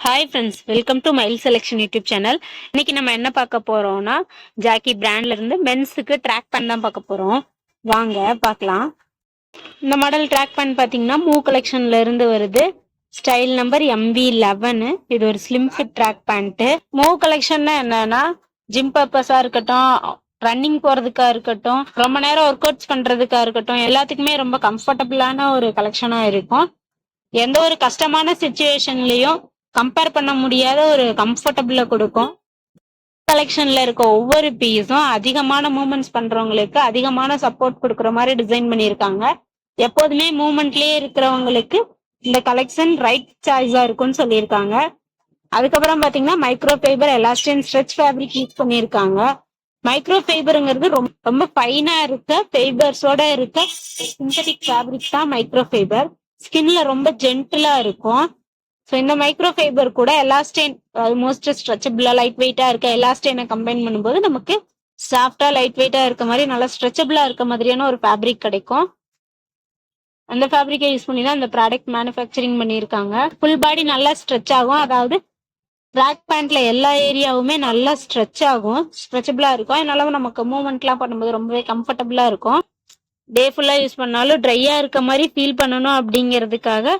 Hi friends, welcome to mile selection YouTube channel. இன்னைக்கு நம்ம என்ன பார்க்க போறோம்னா, ஜாக்கி பிராண்ட்ல இருந்து மென்ஸுக்கு ட்ராக் பேண்ட் தான் பார்க்க போறோம். வாங்க பார்க்கலாம். இந்த மாடல் ட்ராக் பேண்ட் பார்த்தீங்கன்னா மூ கலெக்ஷன்ல இருந்து வருது. Style number MV11. இது ஒரு ஸ்லிம் ஃபிட் ட்ராக் பேண்ட். மூ கலெக்ஷன்னா என்னன்னா, ஜிம் பர்பஸா இருக்கட்டும், ரன்னிங் போறதுக்கா இருக்கட்டும், ரொம்ப நேரம் ஒர்க் அவுட்ஸ் பண்றதுக்கா இருக்கட்டும், எல்லாத்துக்குமே ரொம்ப கம்ஃபர்டபுளான ஒரு கலெக்ஷனா இருக்கும். எந்த ஒரு கஷ்டமான சுச்சுவேஷன்லயும் கம்பேர் பண்ண முடியாத ஒரு கம்ஃபர்டபுள கொடுக்கும். கலெக்ஷன்ல இருக்க ஒவ்வொரு பீஸும் அதிகமான மூவ்மெண்ட்ஸ் பண்றவங்களுக்கு அதிகமான சப்போர்ட் கொடுக்குற மாதிரி டிசைன் பண்ணியிருக்காங்க. எப்போதுமே மூவ்மெண்ட்லயே இருக்கிறவங்களுக்கு இந்த கலெக்ஷன் ரைட் சாய்ஸா இருக்கும்னு சொல்லியிருக்காங்க. அதுக்கப்புறம் பாத்தீங்கன்னா micro fibre elastin stretch fabric use பண்ணியிருக்காங்க. மைக்ரோ ஃபைபருங்கிறது ரொம்ப ரொம்ப ஃபைனா இருக்க ஃபைபர்ஸோட இருக்க சிந்தட்டிக் ஃபேப்ரிக் தான் மைக்ரோ ஃபைபர். ஸ்கின்ல ரொம்ப ஜென்டிலா இருக்கும். ஸோ இந்த மைக்ரோ ஃபைபர் கூட எலாஸ்டைன் ஆல்மோஸ்ட் ஸ்ட்ரெச்சபிளா லைட் வெயிட்டா இருக்க எலாஸ்டைனை கம்பைன் பண்ணும்போது நமக்கு சாஃப்டா லைட் வெயிட்டா இருக்க மாதிரி நல்லா ஸ்ட்ரெச்சபிளா இருக்க மாதிரியான ஒரு ஃபேப்ரிக் கிடைக்கும். அந்த ஃபேப்ரிக்கை யூஸ் பண்ணி தான் இந்த ப்ராடக்ட் மேனுஃபேக்சரிங் பண்ணியிருக்காங்க. ஃபுல் பாடி நல்லா ஸ்ட்ரெச் ஆகும். அதாவது ட்ராக் பேண்ட்ல எல்லா ஏரியாவுமே நல்லா ஸ்ட்ரெச் ஆகும், ஸ்ட்ரெச்சபிளா இருக்கும். அதனால நமக்கு மூவ்மெண்ட்லாம் பண்ணும்போது ரொம்பவே கம்ஃபர்டபுளா இருக்கும். டே ஃபுல்லா யூஸ் பண்ணாலும் ட்ரையா இருக்க மாதிரி ஃபீல் பண்ணணும் அப்படிங்கிறதுக்காக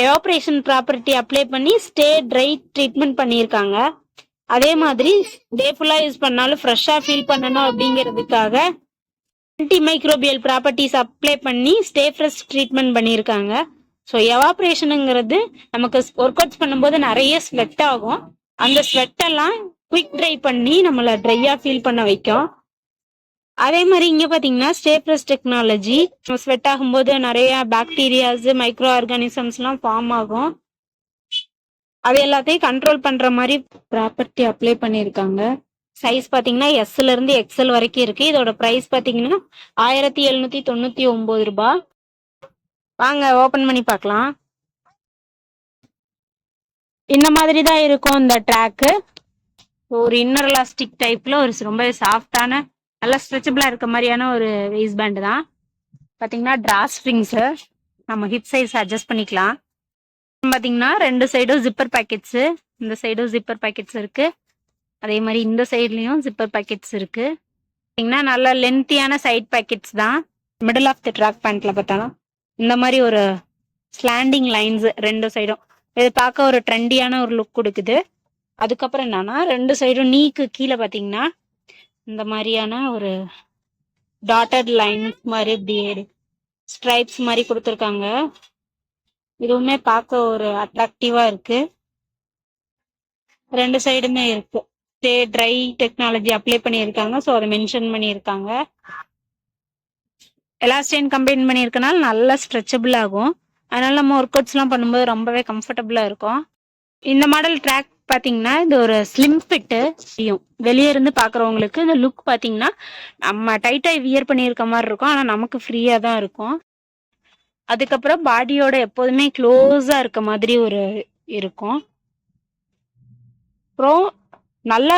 எவாப்ரேஷன் ப்ராப்பர்ட்டி அப்ளை பண்ணி ஸ்டே ட்ரை ட்ரீட்மெண்ட் பண்ணியிருக்காங்க. அதே மாதிரி டே ஃபுல்லா யூஸ் பண்ணாலும் ஃப்ரெஷ்ஷா ஃபீல் பண்ணணும் அப்படிங்கிறதுக்காக ஆன்டி மைக்ரோபியல் ப்ராப்பர்ட்டிஸ் அப்ளை பண்ணி ஸ்டே ஃப்ரெஷ் ட்ரீட்மெண்ட் பண்ணியிருக்காங்க. ஸோ எவாப்ரேஷனுங்கிறது நமக்கு ஒர்க் அவுட்ஸ் பண்ணும்போது நிறைய ஸ்வெட் ஆகும். அந்த ஸ்வெட்டெல்லாம் குயிக் ட்ரை பண்ணி நம்மளை ட்ரையா ஃபீல் பண்ண வைக்கும். அதே மாதிரி இங்க பாத்தீங்கன்னா ஸ்டேப்ரஸ் டெக்னாலஜி. ஸ்வெட் ஆகும்போது நிறைய பாக்டீரியாஸ் மைக்ரோ ஆர்கானிசம்ஸ் எல்லாம் ஃபார்ம் ஆகும். அது எல்லாத்தையும் கண்ட்ரோல் பண்ற மாதிரி ப்ராப்பர்ட்டி அப்ளை பண்ணியிருக்காங்க. சைஸ் பாத்தீங்கன்னா எஸ்ல இருந்து XL வரைக்கும் இருக்கு. இதோட பிரைஸ் பாத்தீங்கன்னா 1799 ரூபாய். வாங்க ஓபன் பண்ணி பார்க்கலாம். இந்த மாதிரி தான் இருக்கும் இந்த ட்ராக்கு. ஒரு இன்னர் எலாஸ்டிக் டைப்ல ஒரு ரொம்ப சாஃப்டான நல்லா ஸ்ட்ரெச்சபிளா இருக்க மாதிரியான ஒரு வேஸ்ட் பேண்ட் தான். பாத்தீங்கன்னா டிரா ஸ்ட்ரிங்ஸ் நம்ம ஹிப் சைஸ் அட்ஜஸ்ட் பண்ணிக்கலாம். பாத்தீங்கன்னா ரெண்டு சைடும் ஜிப்பர் பேக்கெட்ஸ், இந்த சைடும் ஜிப்பர் பேக்கெட்ஸ் இருக்கு. அதே மாதிரி இந்த சைட்லயும் ஜிப்பர் பேக்கெட்ஸ் இருக்கு. பாத்தீங்கன்னா நல்ல லென்த்தியான சைட் பேக்கெட்ஸ் தான். மிடில் ஆஃப் தி ட்ராக் பேண்ட்ல பார்த்தாலும் இந்த மாதிரி ஒரு ஸ்லாண்டிங் லைன்ஸ் ரெண்டு சைடும் இது பார்க்க ஒரு ட்ரெண்டியான ஒரு லுக் கொடுக்குது. அதுக்கப்புறம் என்னன்னா ரெண்டு சைடும் நீக்கு கீழே பாத்தீங்கன்னா இந்த மாதிரியான ஒரு டாட்டட் லைன்ஸ் மாதிரி இப்படி ஸ்ட்ரைப்ஸ் மாதிரி கொடுத்துருக்காங்க. இதுவுமே பார்க்க ஒரு அட்ராக்டிவா இருக்கு. ரெண்டு சைடுமே இருக்கு. ஸ்டே ட்ரை டெக்னாலஜி அப்ளை பண்ணியிருக்காங்க. ஸோ அதை மென்ஷன் பண்ணியிருக்காங்க. எலாஸ்டைன் கம்பைன் பண்ணியிருக்கனால நல்லா ஸ்ட்ரெச்சபிள் ஆகும். அதனால நம்ம ஒர்க் அவுட்ஸ்லாம் பண்ணும்போது ரொம்பவே கம்ஃபர்டபுளா இருக்கும். இந்த மாடல் ட்ராக் பாத்தீங்கன்னா இது ஒரு ஸ்லிம் ஃபிட்டு. வெளியே இருந்து பாக்குறவங்களுக்கு இந்த லுக் பாத்தீங்கன்னா நம்ம டைட்டா வியர் பண்ணியிருக்க மாதிரி இருக்கும். ஆனா நமக்கு ஃப்ரீயா தான் இருக்கும். அதுக்கப்புறம் பாடியோட எப்போதுமே க்ளோஸா இருக்க மாதிரி ஒரு இருக்கும். அப்புறம் நல்ல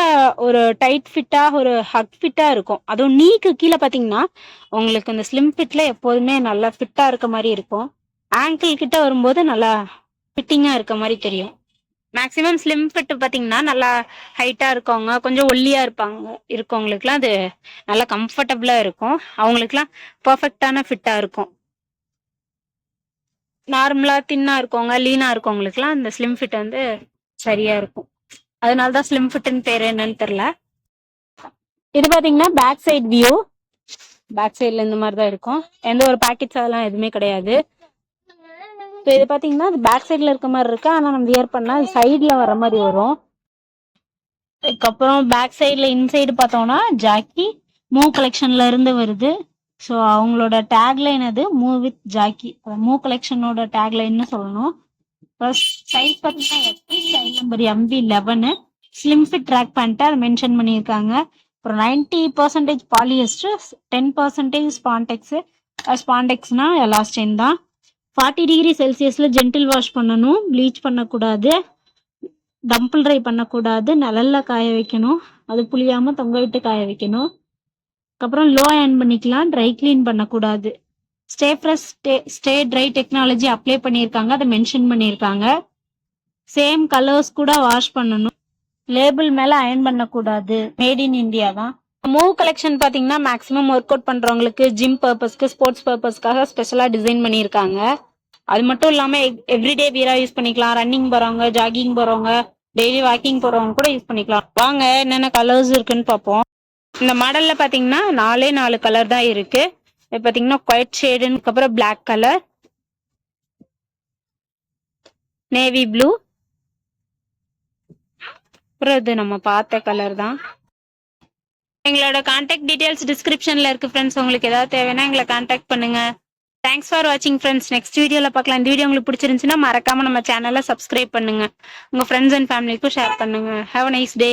ஒரு டைட் ஃபிட்டா ஒரு ஹக் ஃபிட்டா இருக்கும். அதுவும் நீக்கு கீழே பாத்தீங்கன்னா உங்களுக்கு இந்த ஸ்லிம் ஃபிட்ல எப்போதுமே நல்லா ஃபிட்டா இருக்க மாதிரி இருக்கும். ஆங்கிள் கிட்ட வரும்போது நல்லா ஃபிட்டிங்கா இருக்க மாதிரி தெரியும். மேக்சிமம் ஸ்லிம் ஃபிட் பாத்தீங்கன்னா நல்லா ஹைட்டா இருக்கவங்க, கொஞ்சம் ஒல்லியா இருக்கவங்களுக்குலாம் அது நல்லா கம்ஃபர்டபுளா இருக்கும். அவங்களுக்குலாம் பர்ஃபெக்டான ஃபிட்டா இருக்கும். நார்மலா தின்னா இருக்கவங்க, லீனா இருக்கவங்களுக்குலாம் இந்த ஸ்லிம் ஃபிட் வந்து சரியா இருக்கும். அதனாலதான் ஸ்லிம் ஃபிட்னு பேர் என்னன்னு தெரியல. இது பாத்தீங்கன்னா பேக் சைட் வியூ. பேக் சைட்ல இந்த மாதிரி தான் இருக்கும். எந்த ஒரு பேக்கெட்ஸ் அதெல்லாம் எதுவுமே கிடையாது. இப்போ இது பாத்தீங்கன்னா பேக் சைட்ல இருக்க மாதிரி இருக்கு. ஆனா நம்ம வியர் பண்ணா சைட்ல வர மாதிரி வரும். அதுக்கப்புறம் பேக் சைட்ல இன்சைடு பார்த்தோம்னா ஜாக்கி மூ கலெக்ஷன்ல இருந்து வருது. ஸோ அவங்களோட டேக்லைன் அது மூவ் வித் ஜாக்கி. மூ கலெக்ஷனோட டேக்லைன்னு சொல்லணும். சைஸ் பார்த்தீங்கன்னா style number MV11 slim fit track பேண்ட்டை அதை மென்ஷன் பண்ணியிருக்காங்க. அப்புறம் 90% பாலியஸ்டர், 10% ஸ்பான்டெக்ஸ். ஸ்பான்டெக்ஸ்னா எலாஸ்டைன் தான். 40 டிகிரி செல்சியஸ்ல ஜென்டில் வாஷ் பண்ணணும். ப்ளீச் பண்ணக்கூடாது, டம்பிள் ட்ரை பண்ணக்கூடாது, நிழல்ல காய வைக்கணும். அது புளியாம தொங்க விட்டு காய வைக்கணும். அதுக்கப்புறம் லோ அயர்ன் பண்ணிக்கலாம், ட்ரை கிளீன் பண்ணக்கூடாது. Stay fresh stay try technology apply பண்ணியிருக்காங்க, அதை மென்ஷன் பண்ணியிருக்காங்க. சேம் கலர்ஸ் கூட வாஷ் பண்ணணும். லேபிள் மேல அயர்ன் பண்ணக்கூடாது. மேட் இன் இந்தியா தான். மூவ் கலெக்ஷன் பாத்தீங்கன்னா மேக்ஸிமம் ஒர்க் அவுட் பண்றவங்களுக்கு ஜிம் பர்பஸ்க்கு ஸ்போர்ட்ஸ் பர்பஸ்க்காக ஸ்பெஷலா டிசைன் பண்ணியிருக்காங்க. அது மட்டும் இல்லாம எவ்ரிடே வியரா யூஸ் பண்ணிக்கலாம். ரன்னிங் போறவங்க, ஜாகிங் போறவங்க, டெய்லி வாக்கிங் போறவங்க கூட யூஸ் பண்ணிக்கலாம். வாங்க என்னென்ன கலர்ஸ் இருக்குன்னு பார்ப்போம். இந்த மாடல்ல பாத்தீங்கன்னா 4 கலர் தான் இருக்கு. இது பாத்தீங்கன்னா ஒயிட் ஷேடுன்னு அப்புறம் பிளாக் கலர், நேவி ப்ளூ, அப்புறம் இது நம்ம பார்த்த கலர் தான். எங்களோட கான்டாக்ட் டீடைல்ஸ் டிஸ்கிரிப்ஷன்ல இருக்கு ஃப்ரெண்ட்ஸ். உங்களுக்கு ஏதாவது தேவைன்னா எங்களை கான்டாக்ட் பண்ணுங்க. தேங்க்ஸ் ஃபார் வாட்சிங் ஃப்ரெண்ட்ஸ். நெக்ஸ்ட் வீடியோல பார்க்கலாம். இந்த வீடியோ உங்களுக்கு பிடிச்சிருந்துச்சுன்னா மறக்காம நம்ம சேனலை சப்ஸ்கிரைப் பண்ணுங்க. உங்க ஃப்ரெண்ட்ஸ் அண்ட் ஃபேமிலிக்கும் ஷேர் பண்ணுங்க. Have a nice day.